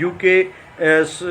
UK,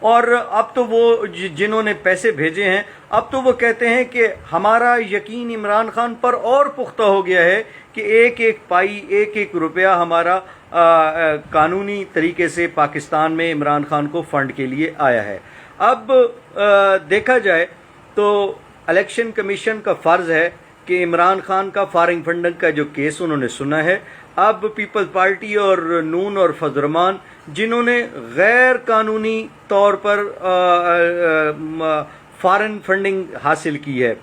اور اب تو وہ جنہوں نے پیسے بھیجے ہیں اب تو وہ کہتے ہیں کہ ہمارا یقین عمران خان پر اور پختہ ہو گیا ہے کہ ایک ایک پائی ایک ایک روپیہ ہمارا قانونی طریقے سے پاکستان میں عمران خان کو فنڈ کے لیے آیا ہے۔ اب دیکھا جائے تو الیکشن کمیشن کا فرض ہے کہ عمران خان کا فارن فنڈنگ کا جو کیس انہوں نے سنا ہے، اب پیپلز پارٹی اور نون اور فضل الرحمان جنہوں نے غیر قانونی طور پر فارن فنڈنگ حاصل کی ہے،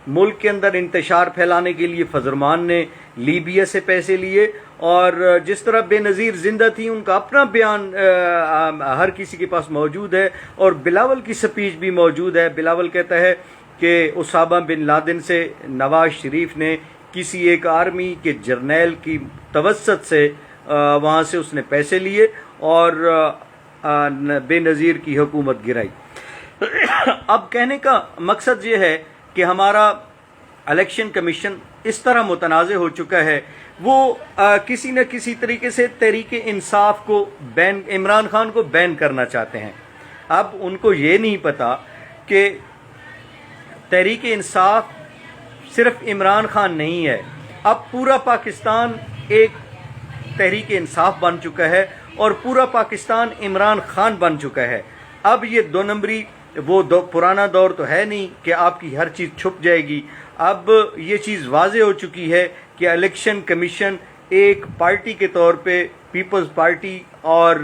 ملک کے اندر انتشار پھیلانے کے لیے فضل الرحمان نے لیبیا سے پیسے لیے، اور جس طرح بے نظیر زندہ تھی ان کا اپنا بیان ہر کسی کے پاس موجود ہے، اور بلاول کی سپیچ بھی موجود ہے۔ بلاول کہتا ہے کہ اسامہ بن لادن سے نواز شریف نے کسی ایک آرمی کے جرنیل کی توسط سے وہاں سے اس نے پیسے لیے اور بے نظیر کی حکومت گرائی۔ اب کہنے کا مقصد یہ ہے کہ ہمارا الیکشن کمیشن اس طرح متنازع ہو چکا ہے، وہ کسی نہ کسی طریقے سے تحریک انصاف کو عمران خان کو بین کرنا چاہتے ہیں۔ اب ان کو یہ نہیں پتا کہ تحریک انصاف صرف عمران خان نہیں ہے، اب پورا پاکستان ایک تحریک انصاف بن چکا ہے اور پورا پاکستان عمران خان بن چکا ہے۔ اب یہ دو نمبری وہ پرانا دور تو ہے نہیں کہ آپ کی ہر چیز چھپ جائے گی۔ اب یہ چیز واضح ہو چکی ہے کہ الیکشن کمیشن ایک پارٹی کے طور پہ پیپلز پارٹی اور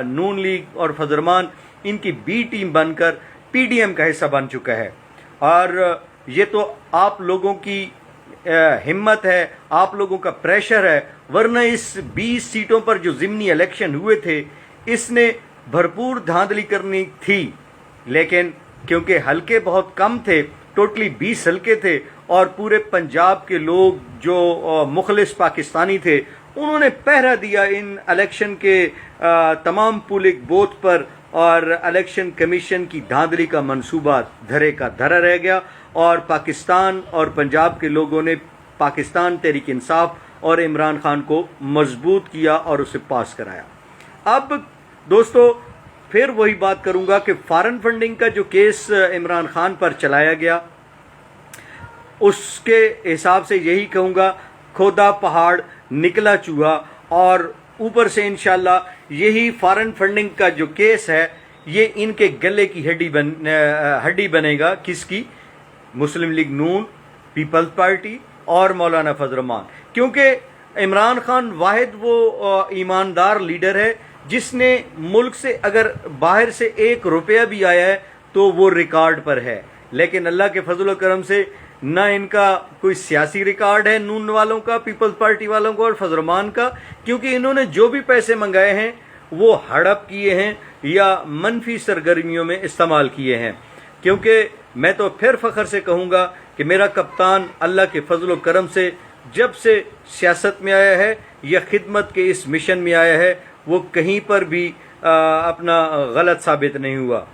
نون لیگ اور فضل الرحمان ان کی بی ٹیم بن کر پی ڈی ایم کا حصہ بن چکا ہے، اور یہ تو آپ لوگوں کی ہمت ہے، آپ لوگوں کا پریشر ہے، ورنہ اس 20 سیٹوں پر جو ضمنی الیکشن ہوئے تھے اس نے بھرپور دھاندلی کرنی تھی، لیکن کیونکہ حلقے بہت کم تھے، ٹوٹلی 20 حلقے تھے، اور پورے پنجاب کے لوگ جو مخلص پاکستانی تھے انہوں نے پہرا دیا ان الیکشن کے تمام پولنگ بوتھ پر، اور الیکشن کمیشن کی دھاندلی کا منصوبہ دھرے کا دھرا رہ گیا، اور پاکستان اور پنجاب کے لوگوں نے پاکستان تحریک انصاف اور عمران خان کو مضبوط کیا اور اسے پاس کرایا۔ اب دوستو پھر وہی بات کروں گا کہ فارن فنڈنگ کا جو کیس عمران خان پر چلایا گیا اس کے حساب سے یہی کہوں گا، کھودا پہاڑ نکلا چوہا، اور اوپر سے انشاءاللہ یہی فارن فنڈنگ کا جو کیس ہے یہ ان کے گلے کی ہڈی بنے گا، کس کی؟ مسلم لیگ نون، پیپلز پارٹی اور مولانا فضل الرحمان، کیونکہ عمران خان واحد وہ ایماندار لیڈر ہے جس نے ملک سے اگر باہر سے 1 روپیہ بھی آیا ہے تو وہ ریکارڈ پر ہے، لیکن اللہ کے فضل و کرم سے نہ ان کا کوئی سیاسی ریکارڈ ہے، نون والوں کا، پیپلز پارٹی والوں کا اور فضل الرحمان کا، کیونکہ انہوں نے جو بھی پیسے منگائے ہیں وہ ہڑپ کیے ہیں یا منفی سرگرمیوں میں استعمال کیے ہیں۔ کیونکہ میں تو پھر فخر سے کہوں گا کہ میرا کپتان اللہ کے فضل و کرم سے جب سے سیاست میں آیا ہے یا خدمت کے اس مشن میں آیا ہے وہ کہیں پر بھی اپنا غلط ثابت نہیں ہوا۔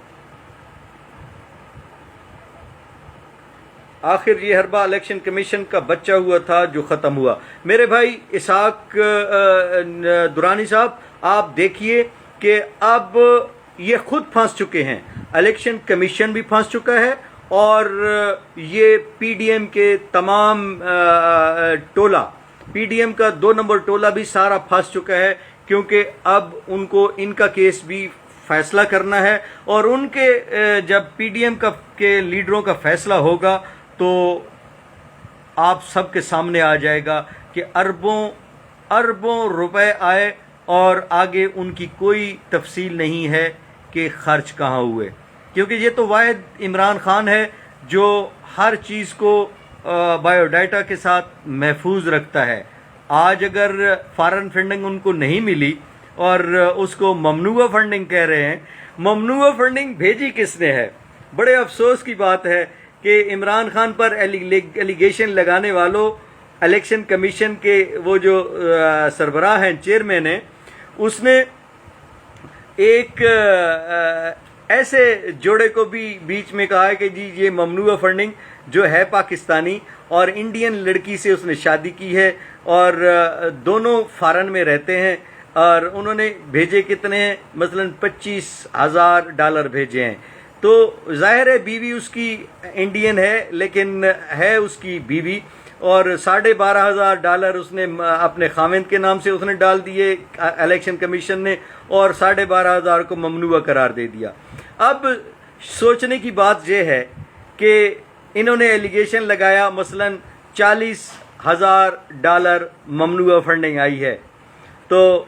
آخر یہ حربہ الیکشن کمیشن کا بچہ ہوا تھا جو ختم ہوا۔ میرے بھائی اسحاق درانی صاحب، آپ دیکھیے کہ اب یہ خود پھنس چکے ہیں، الیکشن کمیشن بھی پھنس چکا ہے اور یہ پی ڈی ایم کے تمام ٹولہ، پی ڈی ایم کا 2 نمبر ٹولہ بھی سارا پھنس چکا ہے، کیونکہ اب ان کو ان کا کیس بھی فیصلہ کرنا ہے، اور ان کے جب پی ڈی ایم کے لیڈروں کا فیصلہ ہوگا تو آپ سب کے سامنے آ جائے گا کہ اربوں روپے آئے اور آگے ان کی کوئی تفصیل نہیں ہے کہ خرچ کہاں ہوئے، کیونکہ یہ تو واحد عمران خان ہے جو ہر چیز کو بایو ڈیٹا کے ساتھ محفوظ رکھتا ہے۔ آج اگر فارن فنڈنگ ان کو نہیں ملی اور اس کو ممنوعہ فنڈنگ کہہ رہے ہیں، ممنوعہ فنڈنگ بھیجی کس نے ہے؟ بڑے افسوس کی بات ہے کہ عمران خان پر ایلیگیشن لگانے والوں الیکشن کمیشن کے وہ جو سربراہ ہیں، چیئرمین ہیں، اس نے ایک ایسے جوڑے کو بھی بیچ میں کہا ہے کہ جی یہ ممنوعہ فنڈنگ جو ہے پاکستانی اور انڈین لڑکی سے اس نے شادی کی ہے اور دونوں فارن میں رہتے ہیں۔ اور انہوں نے بھیجے کتنے ہیں؟ مثلاً $25,000 بھیجے ہیں. تو ظاہر ہے بیوی اس کی انڈین ہے لیکن ہے اس کی بیوی، اور $12,500 اس نے اپنے خاوند کے نام سے اس نے ڈال دیے الیکشن کمیشن نے، اور $12,500 کو ممنوع قرار دے دیا. اب سوچنے کی بات یہ ہے کہ انہوں نے ایلیگیشن لگایا مثلاً $40,000 ممنوع فنڈنگ آئی ہے. تو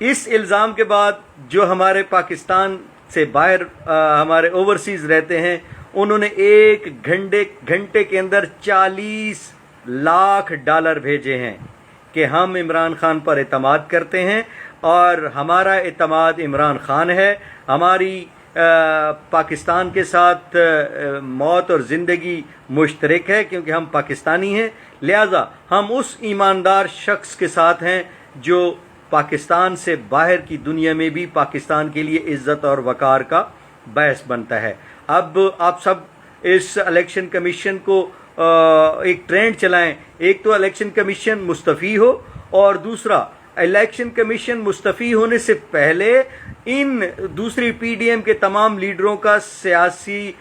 اس الزام کے بعد جو ہمارے پاکستان سے باہر ہمارے اوورسیز رہتے ہیں، انہوں نے ایک گھنٹے کے اندر $40 لاکھ بھیجے ہیں کہ ہم عمران خان پر اعتماد کرتے ہیں، اور ہمارا اعتماد عمران خان ہے. ہماری پاکستان کے ساتھ موت اور زندگی مشترک ہے کیونکہ ہم پاکستانی ہیں، لہذا ہم اس ایماندار شخص کے ساتھ ہیں جو پاکستان سے باہر کی دنیا میں بھی پاکستان کے لیے عزت اور وقار کا باعث بنتا ہے. اب آپ سب اس الیکشن کمیشن کو ایک ٹرینڈ چلائیں، ایک تو الیکشن کمیشن مستعفی ہو، اور دوسرا الیکشن کمیشن مستعفی ہونے سے پہلے ان دوسری پی ڈی ایم کے تمام لیڈروں کا سیاسی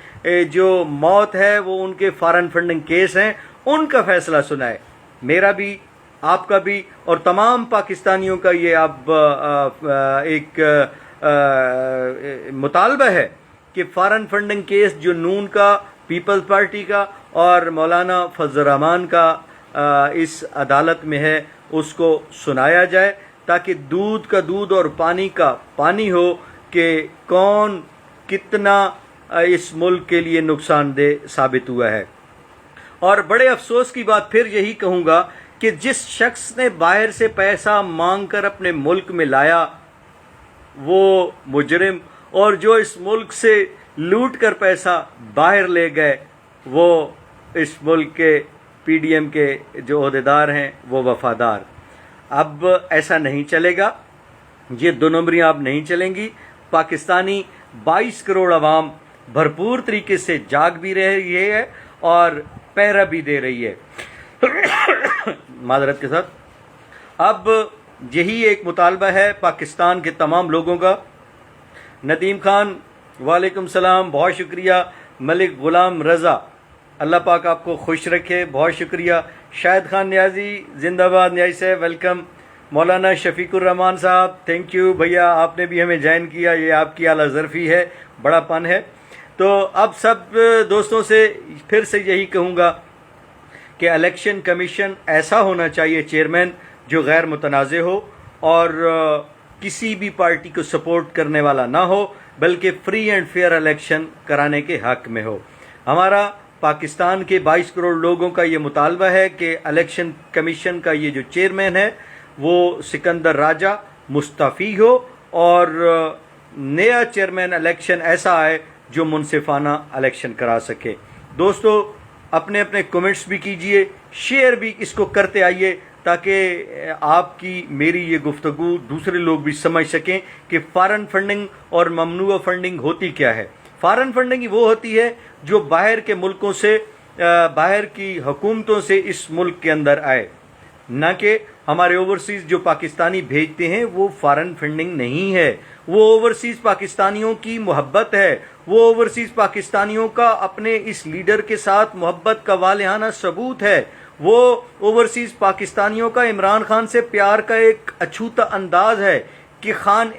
جو موت ہے وہ ان کے فارن فنڈنگ کیس ہیں، ان کا فیصلہ سنائے. میرا بھی، آپ کا بھی، اور تمام پاکستانیوں کا یہ اب ایک مطالبہ ہے کہ فارن فنڈنگ کیس جو نون کا، پیپلز پارٹی کا اور مولانا فضل الرحمان کا اس عدالت میں ہے، اس کو سنایا جائے تاکہ دودھ کا دودھ اور پانی کا پانی ہو کہ کون کتنا اس ملک کے لیے نقصان دہ ثابت ہوا ہے. اور بڑے افسوس کی بات پھر یہی کہوں گا کہ جس شخص نے باہر سے پیسہ مانگ کر اپنے ملک میں لایا وہ مجرم، اور جو اس ملک سے لوٹ کر پیسہ باہر لے گئے وہ اس ملک کے پی ڈی ایم کے جو عہدیدار ہیں وہ وفادار. اب ایسا نہیں چلے گا، یہ دو نمبریاں اب نہیں چلیں گی. پاکستانی 22 کروڑ عوام بھرپور طریقے سے جاگ بھی رہی ہے اور پہرا بھی دے رہی ہے. معذرت کے ساتھ اب یہی ایک مطالبہ ہے پاکستان کے تمام لوگوں کا. ندیم خان وعلیکم السلام، بہت شکریہ. ملک غلام رضا، اللہ پاک آپ کو خوش رکھے، بہت شکریہ. شاہد خان نیازی زندہ باد، نیازی صاحب ویلکم. مولانا شفیق الرحمان صاحب تھینک یو بھیا، آپ نے بھی ہمیں جوائن کیا، یہ آپ کی اعلیٰ ظرفی ہے، بڑا پن ہے. تو اب سب دوستوں سے پھر سے یہی کہوں گا کہ الیکشن کمیشن ایسا ہونا چاہیے چیئرمین جو غیر متنازع ہو اور کسی بھی پارٹی کو سپورٹ کرنے والا نہ ہو، بلکہ فری اینڈ فیئر الیکشن کرانے کے حق میں ہو. ہمارا پاکستان کے 22 کروڑ لوگوں کا یہ مطالبہ ہے کہ الیکشن کمیشن کا یہ جو چیئرمین ہے وہ سکندر راجہ مستعفی ہو، اور نیا چیئرمین الیکشن ایسا آئے جو منصفانہ الیکشن کرا سکے. دوستو اپنے اپنے کمنٹس بھی کیجئے، شیئر بھی اس کو کرتے آئیے تاکہ آپ کی میری یہ گفتگو دوسرے لوگ بھی سمجھ سکیں کہ فارن فنڈنگ اور ممنوع فنڈنگ ہوتی کیا ہے. فارن فنڈنگ وہ ہوتی ہے جو باہر کے ملکوں سے، باہر کی حکومتوں سے اس ملک کے اندر آئے، نہ کہ ہمارے اوورسیز جو پاکستانی بھیجتے ہیں وہ فارن فنڈنگ نہیں ہے. وہ اوورسیز پاکستانیوں کی محبت ہے، وہ اوورسیز پاکستانیوں کا اپنے اس لیڈر کے ساتھ محبت کا والہانہ ثبوت ہے. وہ اوورسیز پاکستانیوں کا عمران خان سے پیار کا ایک اچھوتا انداز ہے کہ خان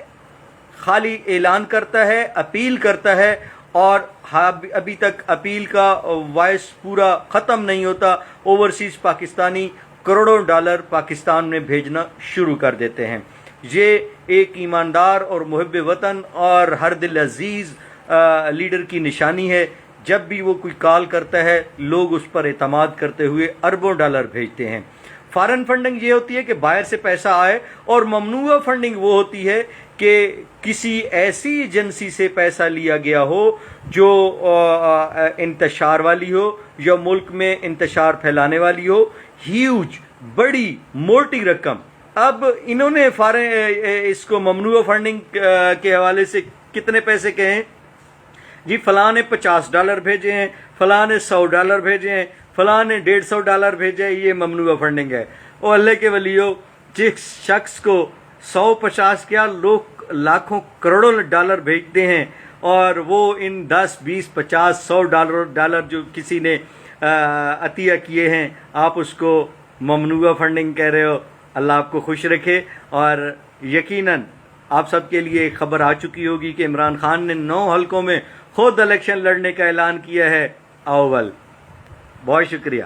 خالی اعلان کرتا ہے، اپیل کرتا ہے، اور ابھی تک اپیل کا وائس پورا ختم نہیں ہوتا. اوورسیز پاکستانی کروڑوں ڈالر پاکستان میں بھیجنا شروع کر دیتے ہیں. یہ ایک ایماندار اور محب وطن اور ہر دل عزیز لیڈر کی نشانی ہے. جب بھی وہ کوئی کال کرتا ہے لوگ اس پر اعتماد کرتے ہوئے اربوں ڈالر بھیجتے ہیں. فارن فنڈنگ یہ ہوتی ہے کہ باہر سے پیسہ آئے، اور ممنوع فنڈنگ وہ ہوتی ہے کہ کسی ایسی ایجنسی سے پیسہ لیا گیا ہو جو انتشار والی ہو یا ملک میں انتشار پھیلانے والی ہو، ہیوج بڑی موٹی رقم. اب انہوں نے اس کو ممنوع فنڈنگ کے حوالے سے کتنے پیسے کہیں؟ جی فلاں نے $50 بھیجے ہیں، فلاں نے $100 بھیجے ہیں، فلاں نے $150 بھیجے ہیں، یہ ممنوع فنڈنگ ہے. اور اللہ کے ولیو، جس شخص کو 150 کیا لوگ لاکھوں کروڑوں ڈالر بھیجتے ہیں، اور وہ ان 10 20 50 100 ڈالر جو کسی نے عطیہ کیے ہیں، آپ اس کو ممنوعہ فنڈنگ کہہ رہے ہو۔ اللہ آپ کو خوش رکھے، اور یقیناً آپ سب کے لیے ایک خبر آ چکی ہوگی کہ عمران خان نے 9 حلقوں میں خود الیکشن لڑنے کا اعلان کیا ہے۔ اول بہت شکریہ۔